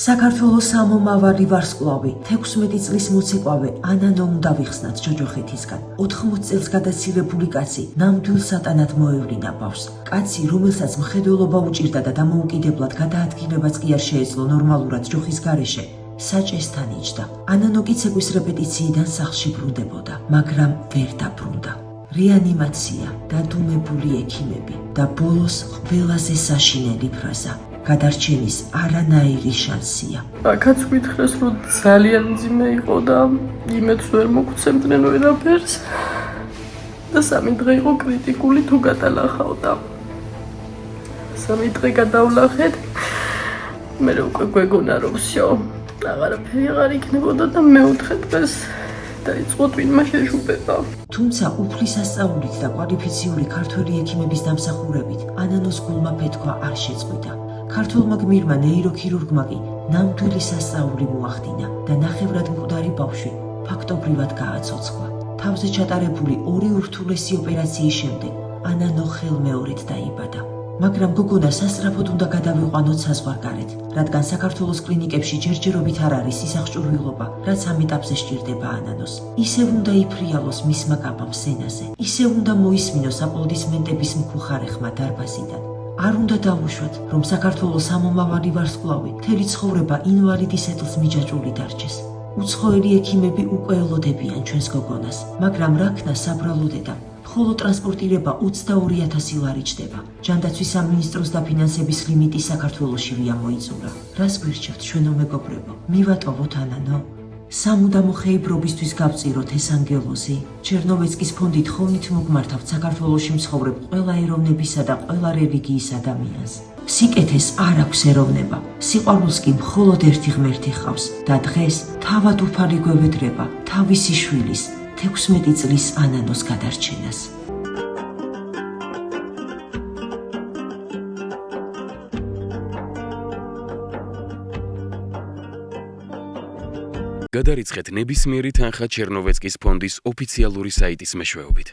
საქართველოს სამომავალი ვარსკვლავი 16 წლის მოცეკვავე ანანო უნდა ვიხსნათ ჯოჯოხეთისგან. 80 წელს გადაცილებული კაცი ნამდვილ სატანად მოევლინა ბავშვს. კაცი, რომელსაც მხედველობა უჭირდა და დამოუკიდებლად გადაადგილებაც კი არ შეეძლო ნორმალურად ჯოხის გარეშე, საჭესთან იჯდა. ანანო კი ცეკვის რეპეტიციიდან სახლში ბრუნდებოდა, მაგრამ ვერ დაბრუნდა. რეანიმაცია, დადუმებული ექიმები და ბოლოს ყველაზე საშინელი ფრაზა. გადარჩენის არანაირი შანსია. აქაც გითხრეს, რომ ძალიან მძიმე იყო და იმედს ვერ მოგცემდნენ ვერაფერს. და 3 დღე იყო კრიტიკული თუ გადალახავდა. 3 დღე გადავლახეთ. მე უკვე გვეგონა რომ всё, აღარაფერი აღარ იქნებოდა და მეოთხე დღეს დაიწყო ტვინმა შეშუპება. თუმცა უფლის ასწავლით და კვალიფიციური ქართველი ექიმების დამსახურებით ანანოს გულმა ფეთქვა არ შეწყვიტა. ქართველმა გმირმა ნეიროქირურგმა კი ნამდვილი სასწაული მოახდინა და ნახევრად მკვდარი ბავშვი ფაქტობრივად გააცოცხლა. თავზე ჩატარებული 2 ურთულესი ოპერაციის შემდეგ ანანო ხელმეორედ დაიბადა. მაგრამ გოგონა სასწრაფოდ უნდა გადავიყვანოთ საზღვარგარეთ, რადგან საქართველოს კლინიკებში ჯერჯერობით არ არის ის აღჭურვილობა, რაც ამ ეტაპზე სჭირდება ანანოს. ისევ უნდა იფრიალოს მისმა კაბამ სენაზე, ისევ უნდა მოისმინოს აპლოდისმენტების მქუხარე ხმა დარბაზიდან. არ უნდა დავუშვათ, რომ საქართველოს სამომავალი ვარსკვლავი მთელი ცხოვრება ინვალიდის ეტლს მიჯაჭვული დარჩეს. უცხოელი ექიმები უკვე ელოდებიან ჩვენს გოგონას, მაგრამ რაქნა საბრალო დედა, ხოლო ტრანსპორტირება 22,000 ლარი ჯდება. ჯანდაცვის სამინისტროს დაფინანსების ლიმიტი საქართველოშივე ამოიწურა. რას გვირჩევთ ჩვენო მეგობრებო? მივატოვოთ ანანო? სამუდამო ხეიბრობისთვის გავწიროთ ეს ანგელოზი. ჩერნოვეცკის ფონდით თხოვნით მოგმართავთ საქართველოში მცხოვრებ ყველა ეროვნებისა და ყველა რელიგიის ადამიანს. სიკეთეს არ აქვს ეროვნება, სიყვარულს კი მხოლოდ ერთი ღმერთი ჰყავს და დღეს თავად უფალი გვევედრება თავისი შვილის 16 წლის ანანოს გადარჩენას. გადარიცხეთ ნებისმიერი თანხა ჩერნოვეცკის ფონდის ოფიციალური საიტის მეშვეობით.